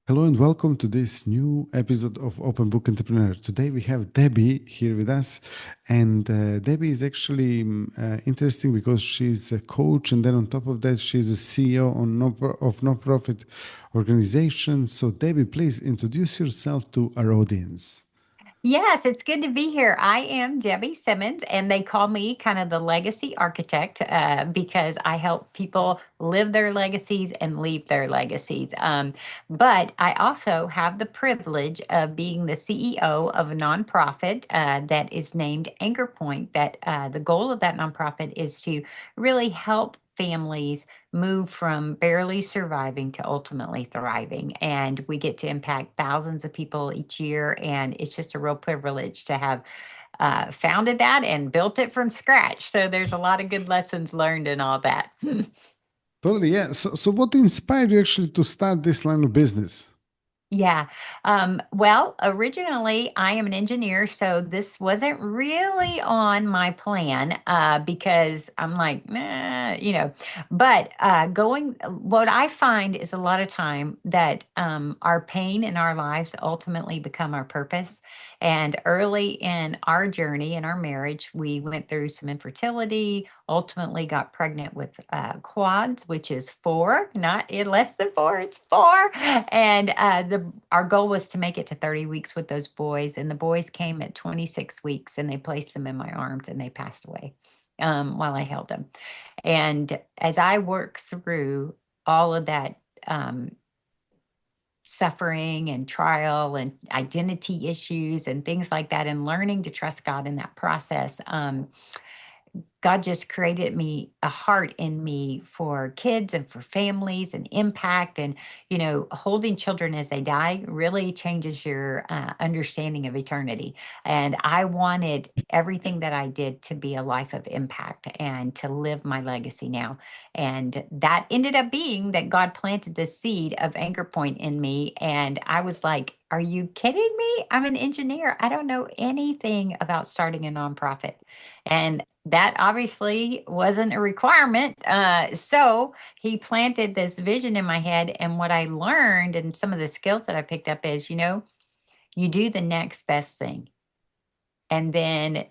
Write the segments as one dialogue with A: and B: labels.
A: Hello and welcome to this new episode of Open Book Entrepreneur. Today we have Debbie here with us, and Debbie is actually interesting because she's a coach, and then on top of that, she's a CEO of non-profit organizations. So, Debbie, please introduce yourself to our audience.
B: Yes, it's good to be here. I am Debbie Simmons, and they call me kind of the legacy architect because I help people live their legacies and leave their legacies. But I also have the privilege of being the CEO of a nonprofit that is named Anchor Point. That the goal of that nonprofit is to really help families move from barely surviving to ultimately thriving. And we get to impact thousands of people each year. And it's just a real privilege to have founded that and built it from scratch. So there's a lot of good lessons learned and all that.
A: Totally, yeah. So what inspired you actually to start this line of business?
B: Yeah. Well, originally I am an engineer, so this wasn't really on my plan because I'm like, nah, But what I find is a lot of time that our pain in our lives ultimately become our purpose. And early in our journey, in our marriage, we went through some infertility, ultimately got pregnant with quads, which is four, not in less than four, it's four. And our goal was to make it to 30 weeks with those boys. And the boys came at 26 weeks and they placed them in my arms and they passed away while I held them. And as I work through all of that suffering and trial and identity issues and things like that, and learning to trust God in that process, God just created me a heart in me for kids and for families and impact. And, holding children as they die really changes your understanding of eternity. And I wanted everything that I did to be a life of impact and to live my legacy now. And that ended up being that God planted the seed of Anchor Point in me. And I was like, are you kidding me? I'm an engineer. I don't know anything about starting a nonprofit. And that obviously wasn't a requirement. So he planted this vision in my head. And what I learned and some of the skills that I picked up is, you do the next best thing. And then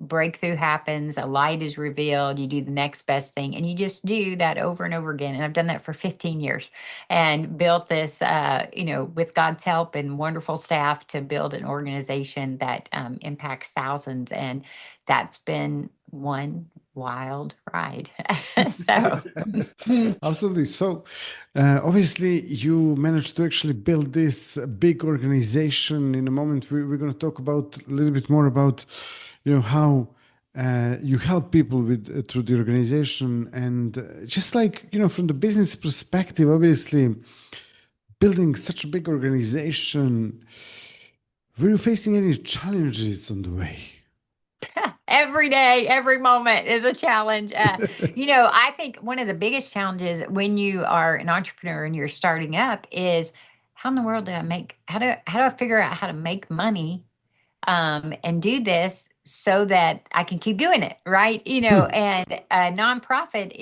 B: breakthrough happens, a light is revealed, you do the next best thing, and you just do that over and over again. And I've done that for 15 years and built this, with God's help and wonderful staff to build an organization that impacts thousands. And that's been one wild ride. So,
A: Absolutely. So, obviously, you managed to actually build this big organization. In a moment, we're going to talk about a little bit more about, how you help people with through the organization, and just like from the business perspective, obviously, building such a big organization, were you facing any challenges on the way?
B: every day, every moment is a challenge. I think one of the biggest challenges when you are an entrepreneur and you're starting up is how in the world do I make how do I figure out how to make money and do this so that I can keep doing it, right? And a nonprofit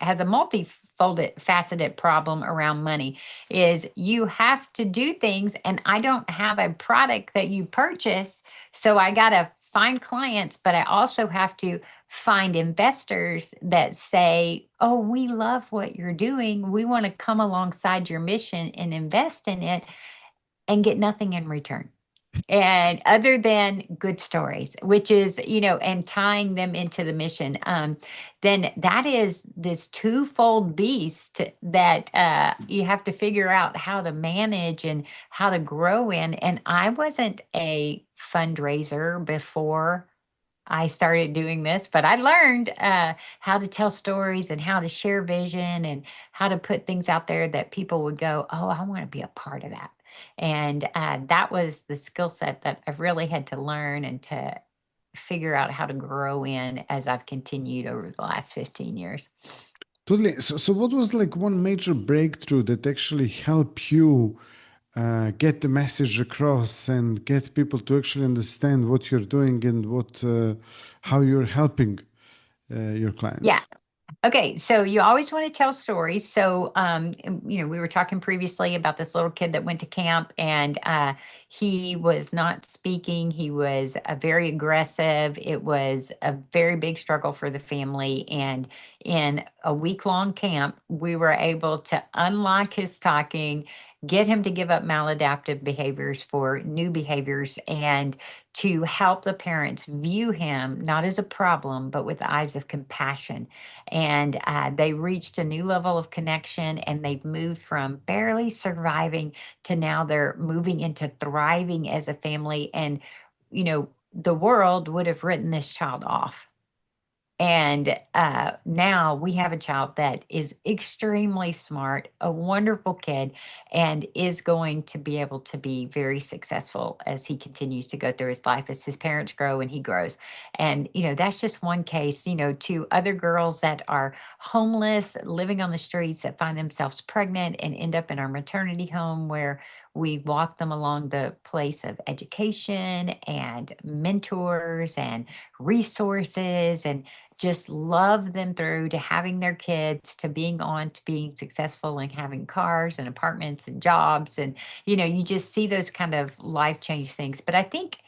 B: has a multifolded faceted problem around money is you have to do things and I don't have a product that you purchase, so I got to find clients, but I also have to find investors that say, "Oh, we love what you're doing. We want to come alongside your mission and invest in it and get nothing in return." And other than good stories, which is, and tying them into the mission, then that is this twofold beast that you have to figure out how to manage and how to grow in. And I wasn't a fundraiser before I started doing this, but I learned how to tell stories and how to share vision and how to put things out there that people would go, "Oh, I want to be a part of that." And that was the skill set that I've really had to learn and to figure out how to grow in as I've continued over the last 15 years.
A: Totally. So what was like one major breakthrough that actually helped you get the message across and get people to actually understand what you're doing and how you're helping your
B: Yeah.
A: clients?
B: Okay, so you always want to tell stories. So, we were talking previously about this little kid that went to camp and he was not speaking. He was very aggressive. It was a very big struggle for the family. And in a week-long camp, we were able to unlock his talking, get him to give up maladaptive behaviors for new behaviors, and to help the parents view him not as a problem, but with eyes of compassion. And they reached a new level of connection, and they've moved from barely surviving to now they're moving into thriving as a family. And the world would have written this child off, and now we have a child that is extremely smart, a wonderful kid, and is going to be able to be very successful as he continues to go through his life, as his parents grow and he grows. And, that's just one case, to other girls that are homeless, living on the streets, that find themselves pregnant and end up in our maternity home, where we walk them along the place of education and mentors and resources, and just love them through to having their kids, to being on to being successful and having cars and apartments and jobs. And, you just see those kind of life change things. But I think,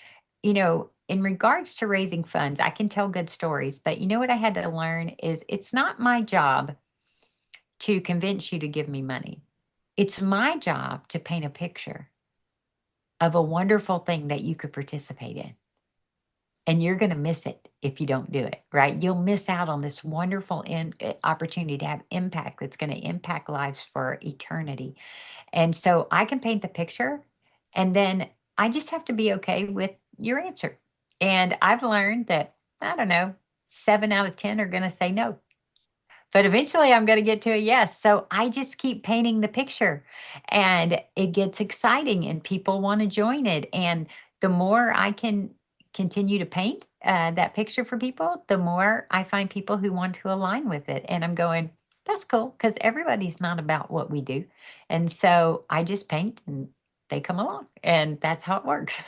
B: in regards to raising funds, I can tell good stories. But you know what I had to learn is it's not my job to convince you to give me money. It's my job to paint a picture of a wonderful thing that you could participate in. And you're going to miss it if you don't do it, right? You'll miss out on this wonderful opportunity to have impact that's going to impact lives for eternity. And so I can paint the picture, and then I just have to be okay with your answer. And I've learned that, I don't know, 7 out of 10 are going to say no, but eventually I'm going to get to a yes. So I just keep painting the picture, and it gets exciting and people want to join it. And the more I can continue to paint that picture for people, the more I find people who want to align with it. And I'm going, that's cool, because everybody's not about what we do. And so I just paint and they come along, and that's how it works.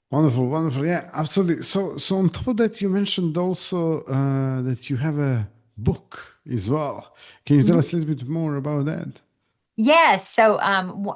A: Wonderful, wonderful. Yeah, absolutely. So on top of that, you mentioned also that you have a book as well. Can you tell us a little bit more about that?
B: Yes. So,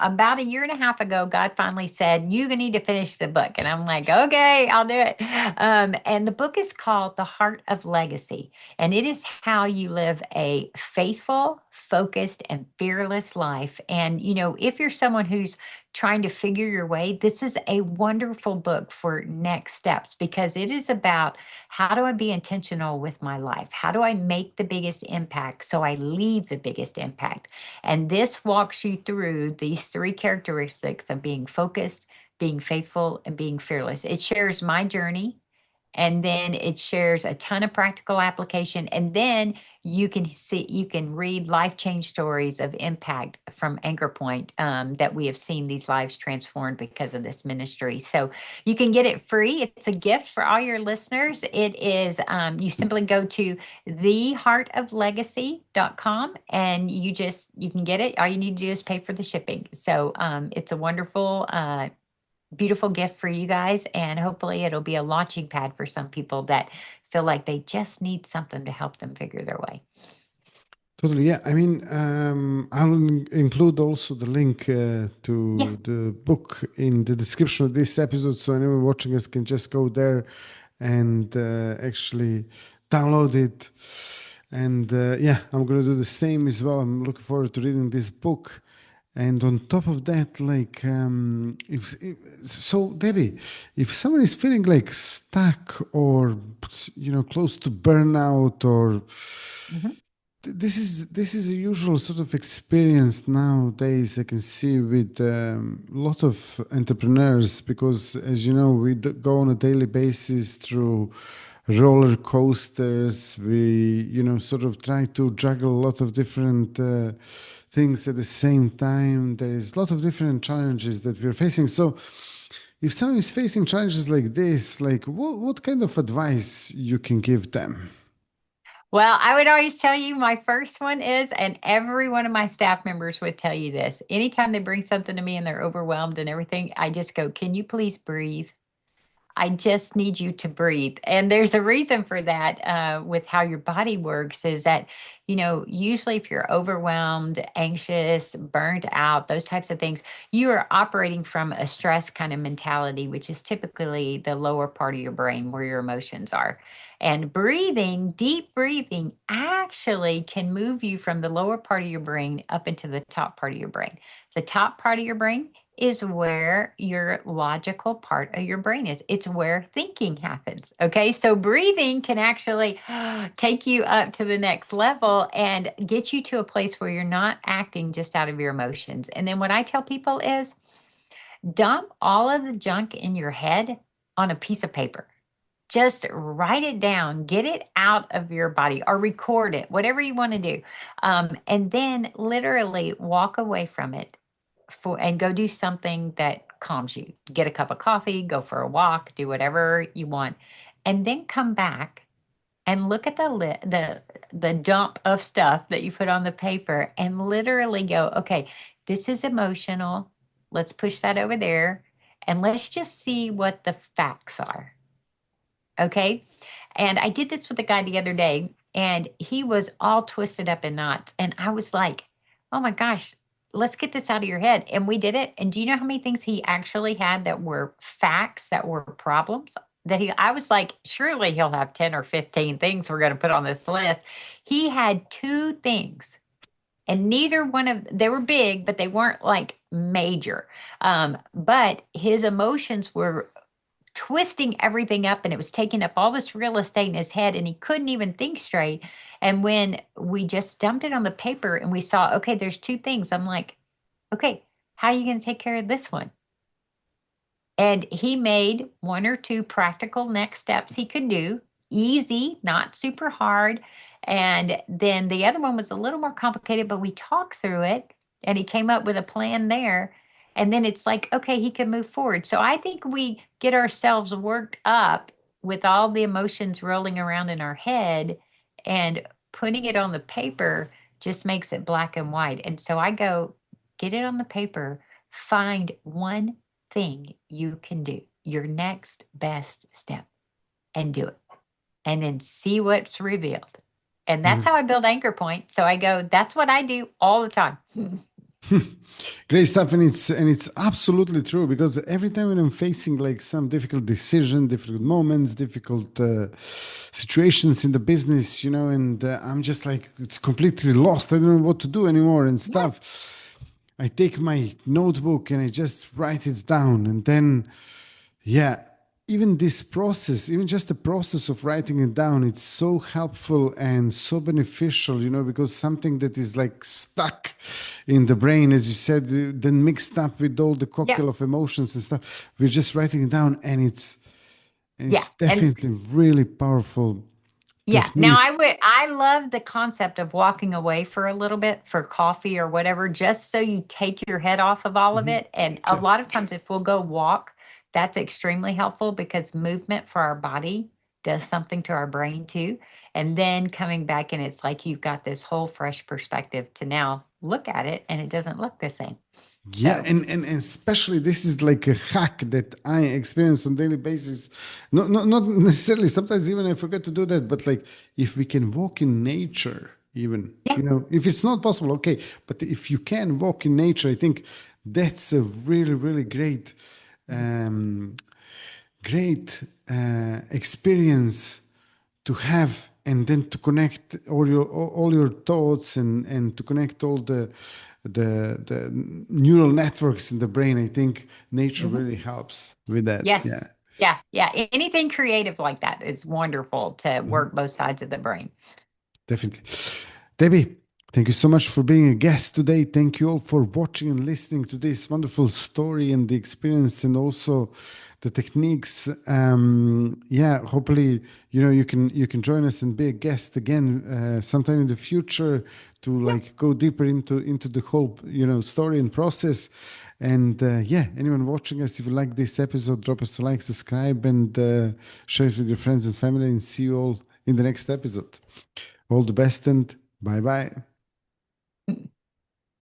B: about a year and a half ago, God finally said, "You need to finish the book." And I'm like, "Okay, I'll do it." And the book is called The Heart of Legacy. And it is how you live a faithful, focused, and fearless life. And, if you're someone who's trying to figure your way, this is a wonderful book for next steps, because it is about, how do I be intentional with my life? How do I make the biggest impact so I leave the biggest impact? And this walks you through these three characteristics of being focused, being faithful, and being fearless. It shares my journey, and then it shares a ton of practical application. And then you can read life change stories of impact from Anchor Point, that we have seen these lives transformed because of this ministry. So you can get it free. It's a gift for all your listeners. It is, you simply go to theheartoflegacy.com, and you can get it. All you need to do is pay for the shipping. So it's a wonderful, beautiful gift for you guys. And hopefully it'll be a launching pad for some people that feel like they just need something to help them figure their way.
A: Totally. Yeah. I mean, I'll include also the link
B: Yeah.
A: to the book in the description of this episode, so anyone watching us can just go there and actually download it. And yeah, I'm gonna do the same as well. I'm looking forward to reading this book. And on top of that, like, if so, Debbie, if someone is feeling like stuck or close to burnout, or
B: Mhm.
A: this is a usual sort of experience nowadays, I can see with a lot of entrepreneurs, because as you know, we go on a daily basis through roller coasters. We sort of try to juggle a lot of different things at the same time. There is a lot of different challenges that we're facing. So if someone is facing challenges like this, like what kind of advice you can give them?
B: Well, I would always tell you, my first one is, and every one of my staff members would tell you this, anytime they bring something to me and they're overwhelmed and everything, I just go, "Can you please breathe?" I just need you to breathe. And there's a reason for that with how your body works is that, usually if you're overwhelmed, anxious, burnt out, those types of things, you are operating from a stress kind of mentality, which is typically the lower part of your brain where your emotions are. And breathing, deep breathing, actually can move you from the lower part of your brain up into the top part of your brain. The top part of your brain is where your logical part of your brain is. It's where thinking happens. Okay. So breathing can actually take you up to the next level and get you to a place where you're not acting just out of your emotions. And then what I tell people is dump all of the junk in your head on a piece of paper. Just write it down, get it out of your body or record it, whatever you want to do. And then literally walk away from it and go do something that calms you. Get a cup of coffee, go for a walk, do whatever you want, and then come back and look at the dump of stuff that you put on the paper and literally go, okay, this is emotional. Let's push that over there and let's just see what the facts are. Okay. And I did this with a guy the other day, and he was all twisted up in knots. And I was like, oh my gosh, let's get this out of your head. And we did it. And do you know how many things he actually had that were facts, that were problems? I was like, surely he'll have 10 or 15 things we're going to put on this list. He had two things. And neither one of they were big, but they weren't like major. But his emotions were twisting everything up, and it was taking up all this real estate in his head, and he couldn't even think straight. And when we just dumped it on the paper and we saw, okay, there's two things, I'm like, okay, how are you going to take care of this one? And he made one or two practical next steps he could do, easy, not super hard. And then the other one was a little more complicated, but we talked through it and he came up with a plan there. And then it's like, okay, he can move forward. So I think we get ourselves worked up with all the emotions rolling around in our head, and putting it on the paper just makes it black and white. And so I go, get it on the paper, find one thing you can do, your next best step, and do it. And then see what's revealed. And that's how I build anchor point. So I go, that's what I do all the time.
A: Great stuff, and it's absolutely true because every time when I'm facing like some difficult decision, difficult moments, difficult situations in the business, and I'm just like it's completely lost. I don't know what to do anymore and
B: Yeah.
A: stuff. I take my notebook and I just write it down, and then yeah, even this process, even just the process of writing it down, it's so helpful and so beneficial, because something that is like stuck in the brain, as you said, then mixed up with all the
B: Yeah.
A: cocktail of emotions and stuff, we're just writing it down, and
B: Yeah.
A: it's
B: And
A: definitely really powerful
B: yeah. Now
A: technique.
B: I love the concept of walking away for a little bit for coffee or whatever, just so you take your head off of all of
A: Mhm.
B: it. And a
A: Okay.
B: lot of times if we'll go walk, that's extremely helpful because movement for our body does something to our brain too. And then coming back and it's like you've got this whole fresh perspective to now look at it and it doesn't look the same.
A: Yeah,
B: So
A: and especially this is like a hack that I experience on daily basis. Not necessarily. Sometimes even I forget to do that. But like, if we can walk in nature, even
B: yeah.
A: if it's not possible, okay. But if you can walk in nature, I think that's a really really um, great experience to have, and then to connect all your thoughts, and to connect all the neural networks in the brain. I think nature
B: Mhm.
A: really helps with that.
B: Yes.
A: Yeah.
B: Yeah. Yeah. Anything creative like that is wonderful to
A: Mhm.
B: work both sides of the brain.
A: Definitely. Debbie, thank you so much for being a guest today. Thank you all for watching and listening to this wonderful story and the experience, and also the techniques. Yeah, hopefully, you can join us and be a guest again sometime in the future to
B: Yeah.
A: like go deeper into the whole story and process. And yeah, anyone watching us, if you like this episode, drop us a like, subscribe, and share it with your friends and family. And see you all in the next episode. All the best and bye bye.